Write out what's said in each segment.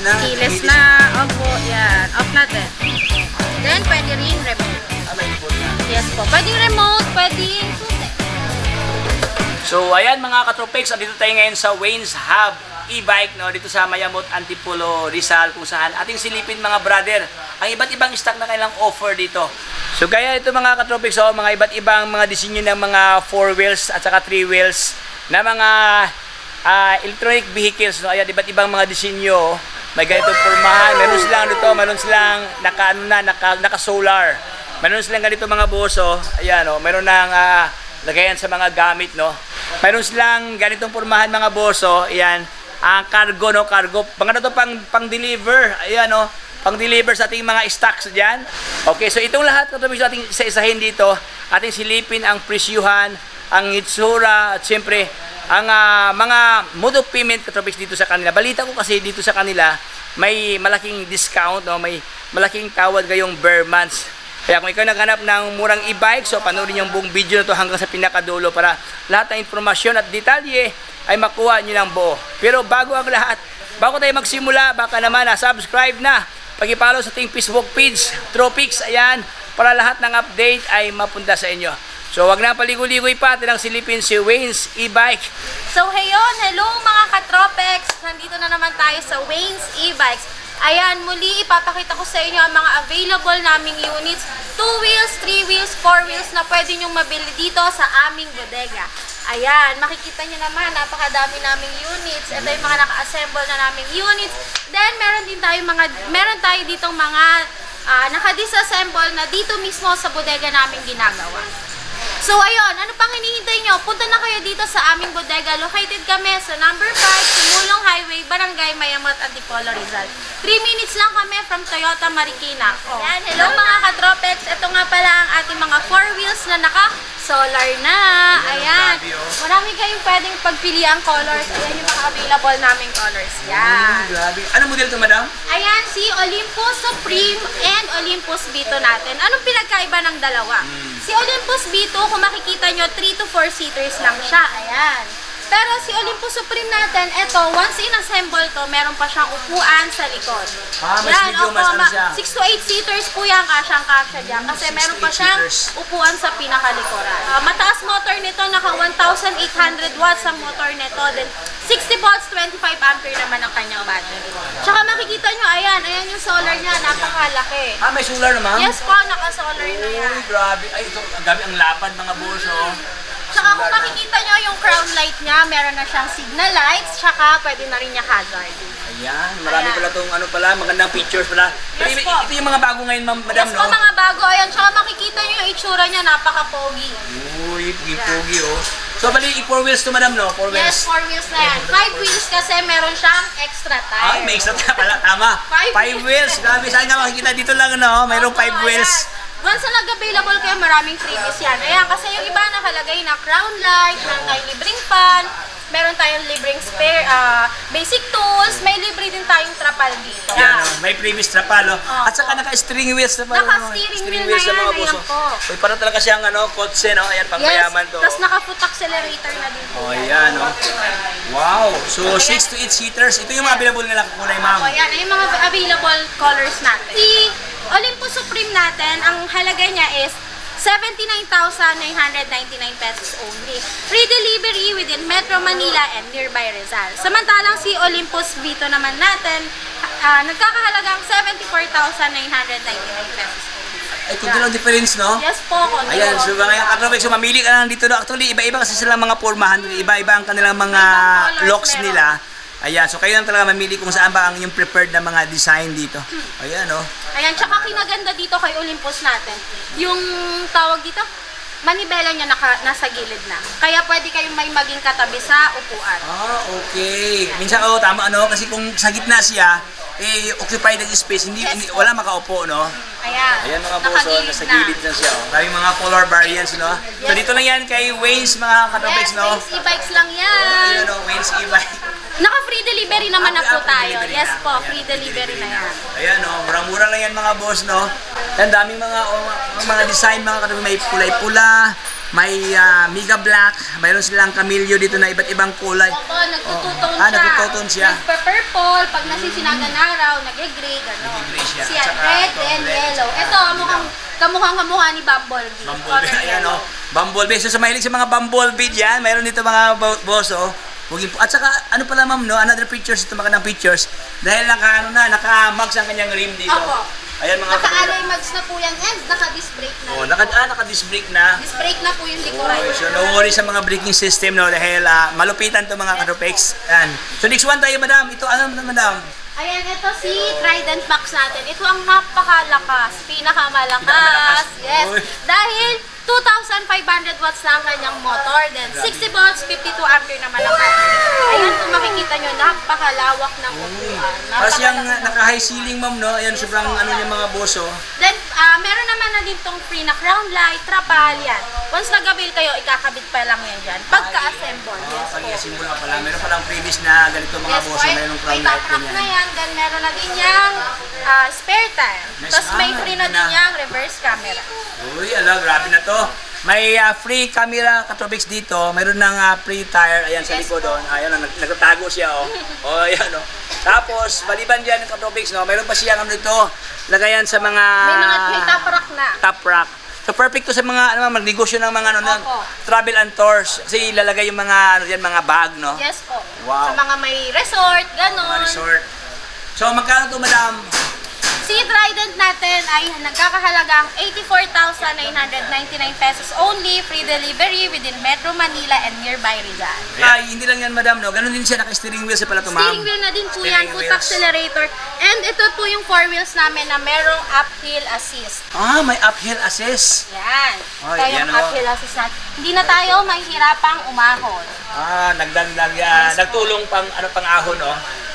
keyless na. Keyless na. Opo, yan. Off natin. Then, pwede rin remote. May remote na. Yes po. Pwedeng remote, pwedeng susi. So, ayan mga katropex, dito tayo ngayon sa Wayne's Hub e-bike, no? Dito sa Mayamot, Antipolo, Rizal, kung saan ating silipin mga brother ang iba't ibang stock na kailang offer dito. So, kaya ito mga katropex, mga iba't ibang mga disenyo ng mga 4 wheels at saka 3 wheels na mga electronic vehicles, no? Ayan, iba't ibang mga disenyo. May ganitong pormahan. Meron silang dito, meron silang naka-solar. Meron silang ganito mga boso. Ayan, no? Meron ng lagayan sa mga gamit, no? Meron silang ganitong pormahan mga boso. Ayan, ang cargo, no? Cargo. Mga to pang-deliver. Ayan, no? Pang-deliver sa ating mga stocks dyan. Okay, so itong lahat na ating isa-isahin dito, ating silipin ang presyuhan, ang itsura, at siyempre, ang mga mode of payment katropics dito sa kanila. Balita ko kasi dito sa kanila, may malaking discount, no? May malaking tawad ngayong bare months. Kaya kung ikaw naghanap ng murang e-bike, so panoorin yung buong video na to hanggang sa pinakadulo para lahat ng informasyon at detalye ay makuha nyo ng buo. Pero bago ang lahat, bago tayo magsimula, baka naman subscribe na. Pag-follow sa ating Facebook page, Tropics, ayan, para lahat ng update ay mapunta sa inyo. So, wag na paligoy-ligoy pa, tinang silipin si Wayne's e-bike. So, hello mga katropex! Nandito na naman tayo sa Wayne's e-bikes. Ayan, muli ipapakita ko sa inyo ang mga available naming units. 2 wheels, 3 wheels, 4 wheels na pwede nyong mabili dito sa aming bodega. Ayan, makikita nyo naman, napakadami naming units. Ito yung mga naka-assemble na naming units. Then, meron tayo ditong mga naka-disassemble na dito mismo sa bodega namin ginagawa. So, ayun, ano pang hinihintay nyo? Punta na kayo dito sa aming bodega. Located kami sa number 5, Sumulong Highway, Barangay Mayamot, Antipolo, Rizal. 3 minutes lang kami from Toyota Marikina. Oh. Ayan, hello mga katropex. Ito nga pala ang ating mga 4 wheels na naka-solar na. Ayan. Marami kayong pwedeng pagpiliang colors. Ayan yung mga available naming colors. Yan. Grabe. Ano model ito, madam? Ayan, si Olympus Supreme and Olympus Vito natin. Anong pinagkaiba ng dalawa? Si Olympus Vito, kung makikita nyo, 3 to 4 seaters lang siya. Ayan. Pero si Olympus Supreme natin, eto, once in-assemble to, meron pa siyang upuan sa likod. Mas medyo mas ano siya? 6 to 8 seaters po yan, kasyang-kasya dyan. Kasi meron pa siyang upuan sa pinakalikuran. Mataas motor nito, naka 1,800 watts ang motor nito. Then 60 volts, 25 ampere naman ang kanyang battery. Tsaka makikita nyo, ayan yung solar niya, napakalaki. May solar naman? Yes po, naka-solar na yan. Uy, grabe. Ay, ito, ang dami ang lapad mga boso. Tsaka kung makikita nyo yung crown light niya, meron na siyang signal lights, tsaka pwede na rin niya hazard. Ayan, marami pala itong magandang pictures pala. Yes, Ito yung mga bago ngayon, madam, yes no? po, mga bago. Ayan, tsaka makikita nyo yung itsura niya, napaka-pogi. Uy, pogi, oh. So, bali, 4 wheels to, madam, no? 4 wheels. Yes, 4 wheels na yan. 5 wheels kasi meron siyang extra tire. Ay, may extra pala, tama. 5 wheels. Grabe, saan nga makikita dito lang, no? Mayroong 5 wheels. Once na nag-available kayo, maraming freebies yan. Ayan, kasi yung iba nakalagay na crown light, meron tayong libreng fan, meron tayong libreng spare, basic tools, may libre din tayong trapal dito. Yan, may previous trapal, oh. At saka naka-steering wheels na pala. Naka-steering wheel na yan, ayan po. Uy, parang talaga siyang, kotse, no? Ayan, pangmayaman to. Tapos naka-foot accelerator na din po. Oh, ayan, no? Wow! So, 6 to 8 seaters. Ito yung mga available nila kulay, ma'am. O, yan, yung mga available colors natin. Si Olympus Supreme natin, ang halaga niya is 79,999 pesos only. Free delivery within Metro Manila and nearby Rizal. Samantalang si Olympus Vito naman natin, nagkakahalagang 74,999 pesos only. Ay, kunti lang difference, no? Yes po, konti. Ayan, so ngayon, katropex, so mamili ka lang dito. No? Actually, iba-iba kasi silang mga pormahan. Iba-iba ang kanilang mga locks nila. Ayan, so kayo lang talaga mamili kung saan ba ang yung preferred na mga design dito. Ayan, no? Ayan, tsaka kinaganda dito kay Olympus natin. Yung tawag dito, manibela niya nasa gilid na. Kaya pwede kayong may maging katabi sa upuan. Okay. Minsan, tama, kasi kung sa gitna siya, occupied ang space, wala makaupo, no? Ayan, mga boso, nasa gilid na siya. Maraming mga color variants, no? So dito lang yan kay Wayne's, mga katropex, no? Wayne's e-bikes lang yan. Ayan, no? Wayne's e-bike. Naka-free delivery naman na po tayo. Yes po, free delivery na yan. Ayan, no? Murang-mura lang yan, mga boss, no? Yan, daming mga design, mga katropex. May kulay pula, may Mega Black, mayroon silang Camillo dito na iba't ibang kulay. Opo, nagtututong siya. Nagtututong siya. Nagpa-purple, pag nasisinagan araw, nag-gray, gano'n. Nag-gray siya. Siya, At saka red ito, and red. yellow. Ito, kamukhang-kamukha ni Bumblebee. Bumblebee, Color ayan yellow. Bumblebee. So sa mahilig sa mga Bumblebee dyan, mayroon dito mga boss, oh. At saka, ano pala ma'am, no? Another pictures, ito magandang pictures. Dahil naka-mags ang kanyang rim dito. Opo. Ayan mga Naka-alloy mags na po yan and naka-disc brake na. Oh, naka-disc brake na. Disc brake na po yung likuran. Oh, so no worry sa mga braking system, no? Dahil malupitan to mga katropex. Yan. So next one tayo, madam. Ito, ano madam? Ayan, ito si Trident Max natin. Ito ang napakalakas, pinakamalakas. Pinakamalakas. Yes. Uy. Dahil 2,500 watts na ang kanyang motor. Then 60 volts, 52 ampere naman ang battery. Ayan, kung makikita nyo, napakalawak ng upuan. Para siyang naka-high ceiling, ma'am, no? Ayan, sobrang ano niya mga boso. Then, meron naman na din tong free na crown light, trapal, yan. Once nag-avail kayo, ikakabit pa lang yan dyan. Pagka-assemble, yes po. Pag-i-assemble ka pala. Meron palang previous na ganito mga Yes, boso. Mayroong crown may light top rack na ganyan. yan. Then meron na din yung spare tire. May Tapos may spare free na na. din yung reverse camera. Uy, ala, grabe na to. May free camera katropex dito. Mayroon ng free tire. Ayan, sa Yes likod po. doon. Ayan, nagtatago siya, oh. Oh, ayan, oh. Tapos, maliban dyan katropex, no? Mayroon pa siya ano dito. Lagayan sa mga... May top rack na. Top rack. So perfect to sa mga ano magnegosyo ng mga ano ng Opo. travel and tours kasi ilalagay yung mga ano diyan mga bag, no? Yes po. Wow. Sa mga may resort, Mga ganon. resort. So magkano to, madam? Si Trident natin ay nagkakahalagang 84,999 pesos only, free delivery within Metro Manila and nearby Rizal. Ay, hindi lang yan, madam, no? Ganun din siya, naka-steering wheel siya pala to, ma'am. Steering wheel na din po Steering yan, foot wheels. accelerator. And ito po yung 4 wheels namin na merong uphill assist. Ah, may uphill assist. Yan. Oh, Ito yan, yung oh. uphill assist natin. Hindi na tayo mahihirapang umahon. Ah, nagdagdag yan. Nagtulong pang ano pang ahon, no?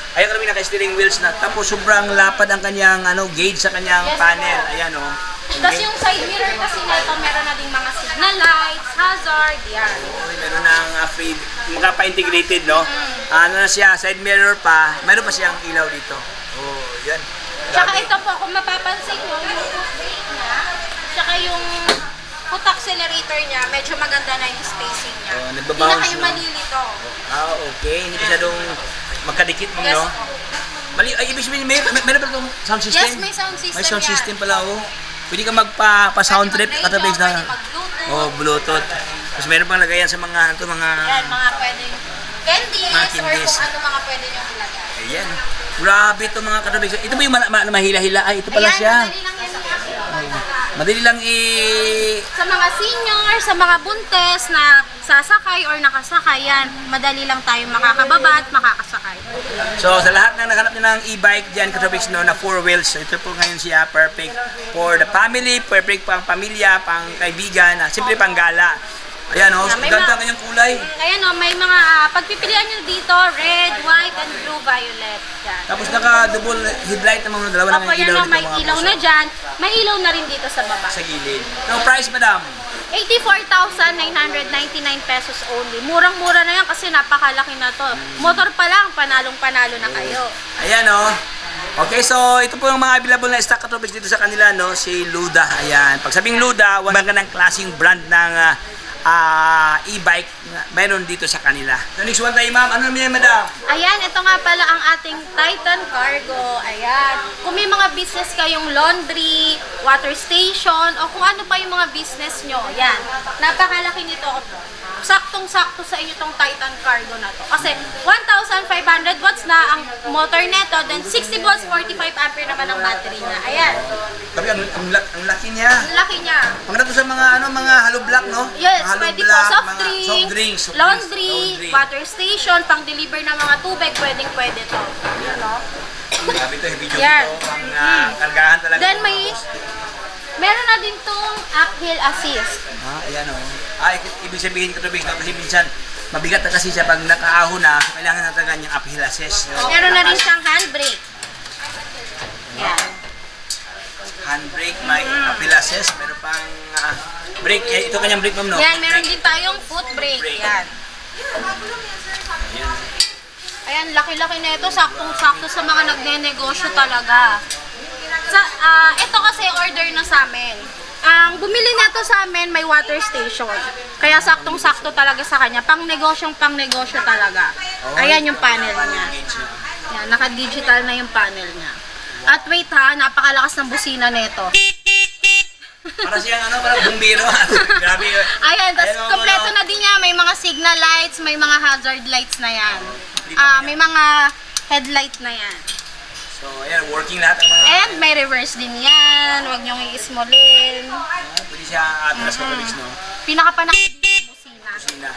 Ayan kami naka-steering wheels na. Tapos sobrang lapad ang kanyang ano gauge sa kanyang Yes, panel. po. Ayan, oh. Tapos yung side mirror kasi nito, meron na ding mga signal lights, hazard, yan. Uy, meron ng free, magkapa-integrated, no? Ano na siya, side mirror pa. Meron pa siyang ilaw dito. Oh, yan. Tsaka Grabe. ito po, kung mapapansin nyo, yung foot brake niya, tsaka yung foot accelerator niya, medyo maganda na yung spacing niya. Oh, Hindi nagbabounce, na kayo no? malilito. Ah, okay. Hindi masyadong magkadikit mo, Yes no? po. Mali, ay, ibig sabihin, meron pala itong sound system? Yes, may sound system May sound yan. system pala, oh. Pwede ka magpa-sound trip, Pwede katabig mag-radio, na. pwede mag-bluetooth. Oh, Bluetooth. Tapos meron pang lagayan sa mga, ito, mga... Yan, mga pwedeng candies, Mga or candies. kung ano mga pwede nyo ilagay. Ayan. Grabe ito mga katabig. Ito ba yung mahila-hila? Ay, ito pala Ayan, siya. madali lang yan i-activate. Madali lang Sa mga senior, sa mga buntes na sasakay or nakasakay, yan, madali lang tayo makakababa at makakasakay. So, sa lahat ng naghanap nyo ng e-bike dyan, katropics, no, na 4 wheels, so ito po ngayon siya, perfect for the family, perfect pang pamilya, pang kaibigan, siyempre pang gala. Ayan, oh, May ganda mga- kanyang kulay. Ayan o, may mga pagpipilian nyo dito, red, white, and blue, violet. Yan. Tapos naka-double headlight ng mga dalawa Opo, ng yan ilaw o, dito may mga ilaw boss, na dyan. May ilaw na rin dito sa baba. sa gilid. So, price, madam? 84,999 pesos only. Murang-mura na yan kasi napakalaki na to. Motor pa lang, panalong-panalo na kayo. Ayan, oh. Okay, so ito po yung mga available na stock katropics dito sa kanila, no? Si Luda. Ayan. Pag sabing Luda, wala ka ng klaseng brand ng e-bike na mayroon dito sa kanila. So, next one tayo, ma'am. Ano naman yan, madam? Ayan, ito nga pala ang ating Titan Cargo. Ayan. Kung may mga business kayong laundry, water station, o kung ano pa yung mga business nyo, ayan. Napakalaki nito. Saktong-sakto sa inyo tong Titan Cargo na to. Kasi 1,500 watts na ang motor neto, then 60 volts, 45 ampere naman ang battery niya. Ayan. Sabi, ang laki niya. Ang laki niya. Maganda to sa mga mga hollow block, no? Yes, Mga hollow pwede po block, soft mga drinks, soft drinks, laundry, laundry. water station, pang-deliver ng mga tubig, pwedeng-pwede to. You know? Grabe to, heavy duty Yan. to. Pang kargahan talaga. Then to, may, mga boss. meron na din tong uphill assist. Ayan, oh. Ibig sabihin ko to, kasi minsan mabigat na kasi siya pag nakaahon na, kailangan natin kanyang uphill assist. Meron na rin siyang handbrake. Yan. Handbrake, may uphill assist, meron pang brake. Ito kanyang brake, ma'am, no? Yan, meron din tayong foot brake. Brake. Yan. Ayan, laki-laki na ito. Saktong-sakto sa mga nagne-negosyo talaga. Ito kasi order na sa amin. Ang bumili nito sa amin may water station. Kaya saktong-sakto talaga sa kanya. Pang-negosyong pang-negosyo talaga. Ayan yung panel niya. Yan, naka-digital na yung panel niya. At wait ha, napakalakas ng busina nito. Para siyang parang bumbiro. Grabe. Ayan, tapos kompleto na din niya. May mga signal lights, may mga hazard lights na yan. May mga headlight na yan. So, ayan, working lahat ang mga... And may reverse din yan. Huwag niyong i-smallin. Pwede siya atras ko no? Pinakapanakit dito busina. Busina.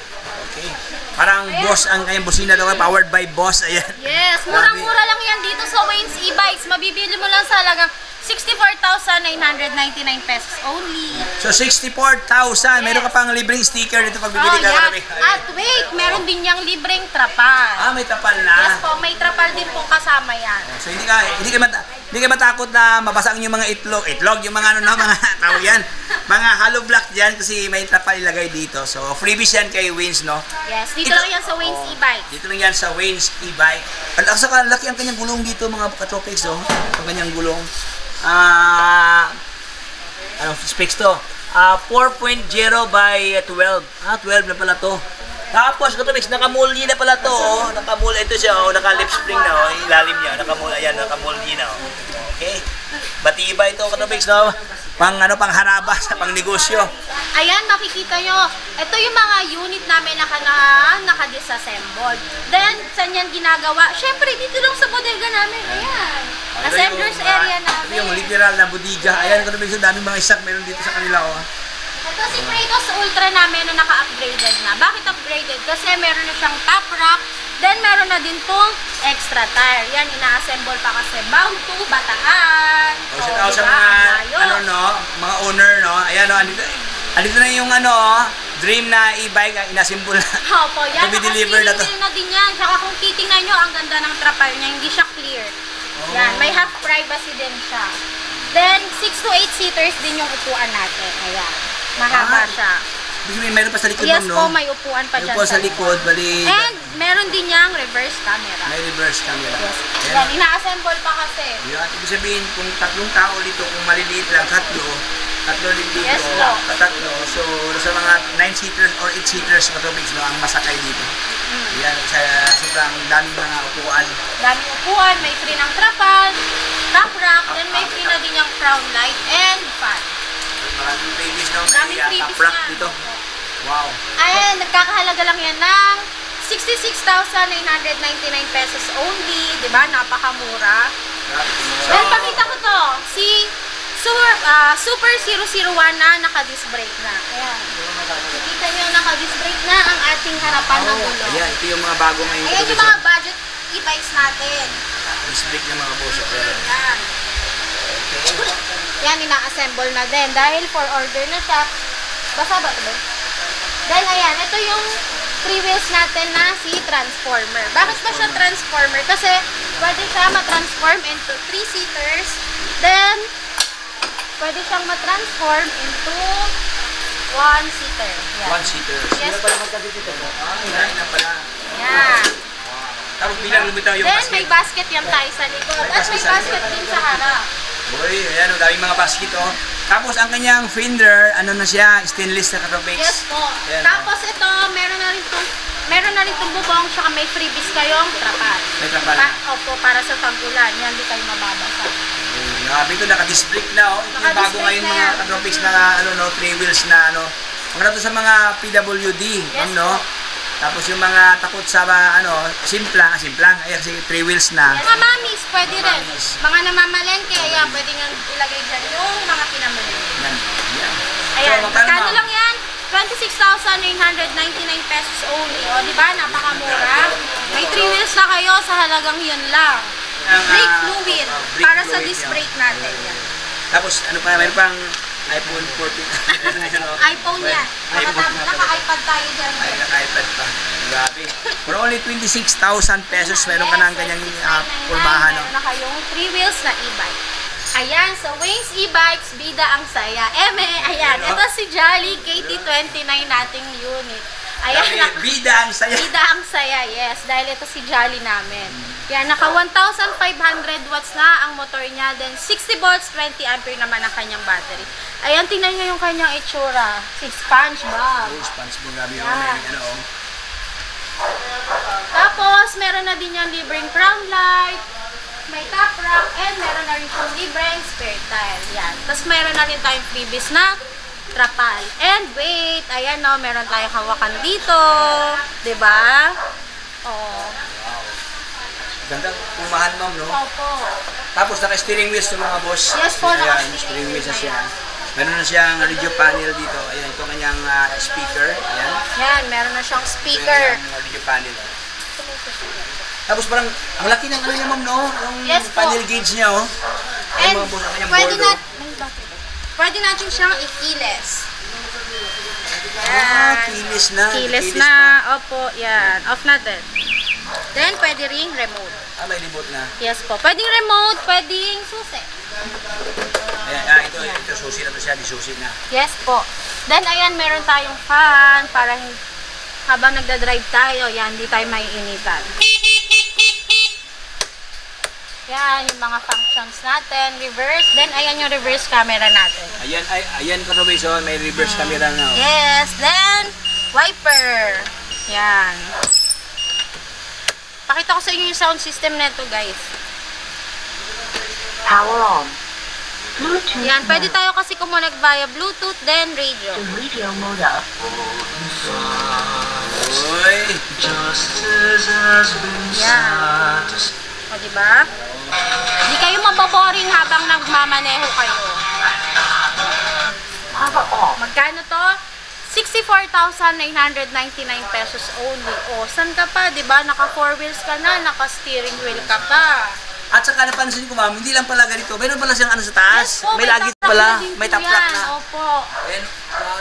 Okay. Parang boss ang kanyang busina daw, powered by boss. Ayan. Yes, murang-mura lang yan dito sa Wayne's e-bikes. Mabibili mo lang sa halagang 64,999 pesos only. So 64,000. Meron ka pang libreng sticker dito pag bibili ka. Yan. At wait, meron din niyang libreng trapal. May tapal na. Yes po, may trapal din pong kasama yan. So hindi ka matakot na mabasa yung mga itlog, yung mga mga tawag yan. Mga hollow block diyan kasi may trapal ilagay dito. So freebies yan kay Wayne's, no? Yes, dito lang yan sa Wayne's e-bike. Dito lang yan sa Wayne's e-bike. At saka laki ang kanyang gulong dito mga katropics, oh. Ang kanyang gulong. Specs to? 4.0 by 12. 12 na pala to. Tapos, katropics, nakamulyi na pala to, oh. Nakamulyi ito siya, oh. Naka-lip spring na, oh. Ilalim niya, nakamulyi, ayan, nakamulyi na, oh. Okay. Batiba ito, katropics, no? Pang haraba sa pang negosyo. Ayan, makikita nyo. Ito yung mga unit namin na naka-disassembled. Then, saan yan ginagawa? Siyempre, dito lang sa bodega namin. Ayan. Assemblers area namin. Ito yung literal na bodega. Ayan, katropics, daming mga stock meron dito sa kanila, oh. Ito si Kratos Ultra namin na naka-upgraded na. Bakit upgraded? Kasi meron na siyang top rack, then meron na din pong extra tire. Yan, ina-assemble pa kasi bound to Bataan. So, sa mga, mga owner, no? Ayan, no? Andito na yung, dream na e-bike, inassemble na. Opo, yan. To be delivered na to. Na din yan. Tsaka kung titingnan nyo, ang ganda ng trapal niya, hindi siya clear. Yan, may half privacy din siya. Then, 6 to 8 seaters din yung upuan natin. Ayan. Mahaba siya. Meron pa sa likod Yes no? po, may upuan pa dyan. Meron po sa likod, bali... And meron din niyang reverse camera. May reverse camera. Yes. Yan, ina-assemble pa kasi. Yan, ibig sabihin, kung tatlong tao dito, kung maliliit lang, tatlo din dito, Yes po. tatlo. So, sa mga 9-seaters or 8-seaters katropics, no, ang masakay dito. Yan, sobrang daming mga upuan. Daming upuan, may free ng trapal, top rack, then may free na din yung crown light and fan. Maraming babies, no? Daming May freebies top rack na. dito. Wow. Ayan, nagkakahalaga lang yan ng 66,999 pesos only. Diba? Napakamura. Then, pakita ko to. Si Super 001 na naka-disc brake na. Ayan. Nakita nyo, naka-disc brake na ang ating harapan ng gulo. Ayan, ito yung mga bago ngayon. Ayan yung mga budget e-bikes natin. Disc brake ng mga boss. Ayan. Yan, ina-assemble na din. Dahil for order na siya. Basa ba ito? Then, ayan, ito yung 3 wheels natin na si Transformer. Bakit ba siya Transformer? Kasi, pwede siya ma-transform into 3-seaters. Then, pwede siyang ma-transform into 1-seater. Yan. 1-seater. Yes. Yan na pala. Yan. Tapos bilang lumitaw yung Then, basket. may basket yan tayo sa likod. At may basket din sa harap. Uy, ayan, daming mga basket, oh. Tapos, ang kanyang fender, na siya, stainless na katropics. Yes po. Ayan, Tapos ito, meron na rin itong bubong, tsaka may freebies kayong trapal. May trapal. Opo, para sa tag-ulan. Yan, di kayo mababasa. Grabe ito, naka-disc brake na, oh. Ito yung Naka-disc bago brake ngayon na mga yan. katropics na, 3 wheels na, Mga to sa mga PWD, Yes no? po. Tapos yung mga takot sa, simplang, ay kasi 3 wheels na. Mga mamis, pwede rin. Mamis. Mga namamalengke, ayan, pwede nga ilagay dyan yung mga pinamamalengke. Yan. Yan. Ayan, So, magkano, magkano ma'am? lang yan? 26,999 pesos only. O, di ba? Napakamura. May 3 wheels na kayo sa halagang yun lang. Brake fluid. brake Para sa fluid, disc yan. brake natin. Yan. Tapos, mayroon pang iPhone 14. iPhone yan. Naka-iPad tayo dyan. Ay, naka-iPad pa. Grabe. For only 26,000 pesos, meron ka na ang kanyang pulmahan. Meron na kayong 3 wheels na e-bike. Ayan, sa Wayne's e-bikes, bida ang saya. Ayan, ito si Jolly KT29 nating unit. Ayan, Bida ang saya. bida ang saya, yes. Dahil ito si Jolly namin. Yan, naka 1,500 watts na ang motor niya. Then 60 volts, 20 ampere naman ang kanyang battery. Ayan, tingnan nyo yung kanyang itsura. Si SpongeBob. Oh, SpongeBob, grabe yung Yan. ano, oh. Tapos, meron na din yung libreng crown light, may top rack, and meron na rin yung libreng spare tire. Yan. Tapos, meron na rin tayong freebies na trapal. And wait, ayan no, meron tayong hawakan dito. Diba? Oo. Ganda, pumahan ma'am, no? Opo. Tapos naka-steering wheels yung mga boss. Yes po, Ayan, naka-steering steering wheels na wheels siya. na yan. Meron na siyang radio panel dito. Ayan, ito kanyang speaker. Ayan. Yan, meron na siyang Ito speaker. yung radio panel. Tapos parang, ang laki ng ano niya ma'am, no? Yung Yes po. panel gauge niya, oh. And Yung mga boss, ang kanyang pwede, board, pwede natin siyang ikiles. Kilis na. Kiles Kilis na. pa. Opo, yan. Off natin. Then, pwede ring remote. May remote na. Yes po. Pwedeng remote, pwedeng susi. Ayan, ito susi na to siya, di susi na. Yes po. Then, ayan, meron tayong fan para habang nagda-drive tayo, yan, hindi tayo maiinitan. Yan, yung mga functions natin. Reverse. Then, ayan yung reverse camera natin. Ayan Connovation, may reverse camera na. Oh. Yes. Then, wiper. Yan. Pakita ko sa inyo yung sound system nito, guys. Power on. Bluetooth Yan, pwede mode. tayo kasi kumonect via Bluetooth, then radio. The radio mode up. Uy! Yan. O, diba? Hindi kayo mababoring habang nagmamaneho kayo. Power off. Magkano to? 64,999 pesos only. O, san ka pa? Diba? Naka 4 wheels ka na, naka steering wheel ka pa. At saka napansin ko ma'am, hindi lang pala ganito. Meron pala siyang ano sa taas. Yes po, may lagi taplak pala. na din May po taplak yan. na. Opo. Ayan.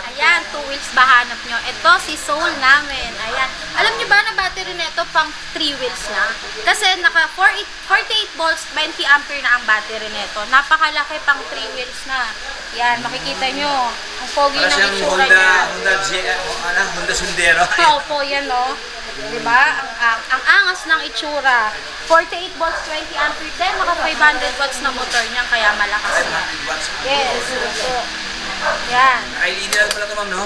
Ayan, 2 wheels ba hanap nyo? Ito, si Soul namin. Ayan. Alam nyo ba na battery nito pang 3 wheels na? Kasi naka 48 volts, 20 ampere na ang battery nito. Napakalaki pang 3 wheels na. Yan, makikita nyo. Ang pogi Para ng siyang itsura niya. Honda Sundero. Opo, yan o. Diba? Ang angas ng itsura. 48 volts, 20 ampere din. Naka 500 watts na motor niya, kaya malakas na. 500 watts. Yes, opo. Yan. Naka-LED lang pala ito ma'am, no?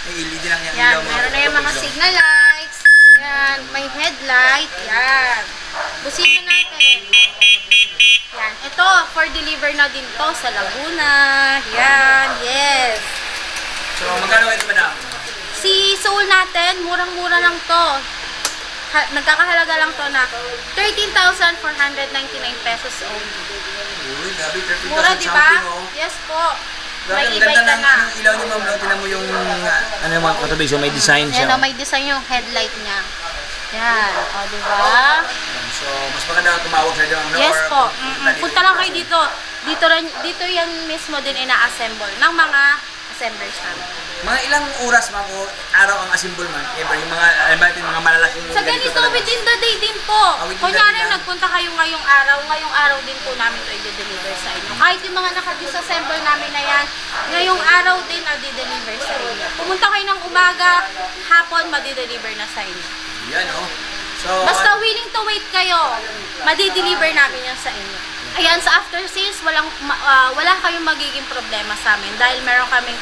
May LED lang yan. Yan, meron na yung mga signal lights. Yan, may headlight. Yan. Busina natin. Yan, ito, for deliver na din to sa Laguna. Yan, yes. So, magkano ito madam? Si Soul natin, murang-mura lang to. Nagkakahalaga lang to na 13,499 pesos only. Uy, gabi, 13,000 Mura, di ba? something, oh. Yes po. Grabe, May ang e-bike ganda ka ng na. anong ilaw niyo ma'am, no? Tinan mo yung, ano yung mga Connovation, may design siya. Yan, may design yung headlight niya. Yan, o, di ba? So, mas maganda tumawag sa ma'am, no? Yes Or po. punta Punta lang kayo dito. Dito yan mismo din ina-assemble ng mga assemblers namin. Mga ilang oras ma'am o araw ang assemble ma'am? Ever, yung mga malalaking Sa ganito, talaga. within the day din po. Within the Kunyari, day lang. nagpunta kayo ngayong araw din po namin ito i-deliver sa inyo. Kahit yung mga naka-disassemble namin na yan, ngayong araw din i-deliver sa inyo. Pumunta kayo ng umaga, hapon, madi-deliver na sa inyo. Yan, oh. So, Basta willing to wait kayo, madi-deliver namin yan sa inyo. Ayan, sa after sales, wala kayong magiging problema sa amin dahil meron kaming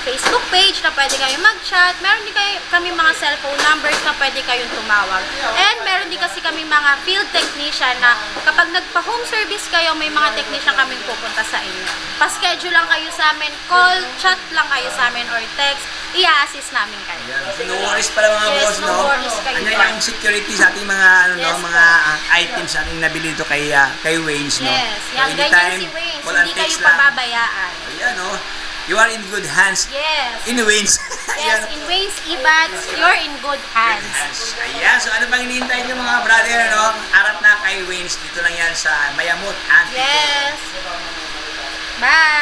Facebook page na pwede kayong mag-chat, meron din kami mga cellphone numbers na pwede kayong tumawag. And meron din kasi kami mga field technician na kapag nagpa-home service kayo, may mga technician kaming pupunta sa inyo. Pa-schedule lang kayo sa amin, call, chat lang kayo sa amin or text, i-assist namin kayo. no worries pala mga Yes, boss, no no? worries kayo Ano pa. yung security sa ating mga, ano, Yes no? po. Mga items natin nabili dito kay Wayne's, no? Yes, So, yan, ganyan anytime, si Wayne, call hindi and kayo text lang. pababayaan. Ayan, no? You are in good hands. Yes. In Wayne's. Yes, in Wayne's e-bags, you're in good hands. Ayan, so ano pang hinihintay niyo mga brother, no? Harap na kay Wayne's. Dito lang yan sa Mayamot. Yes. Bye.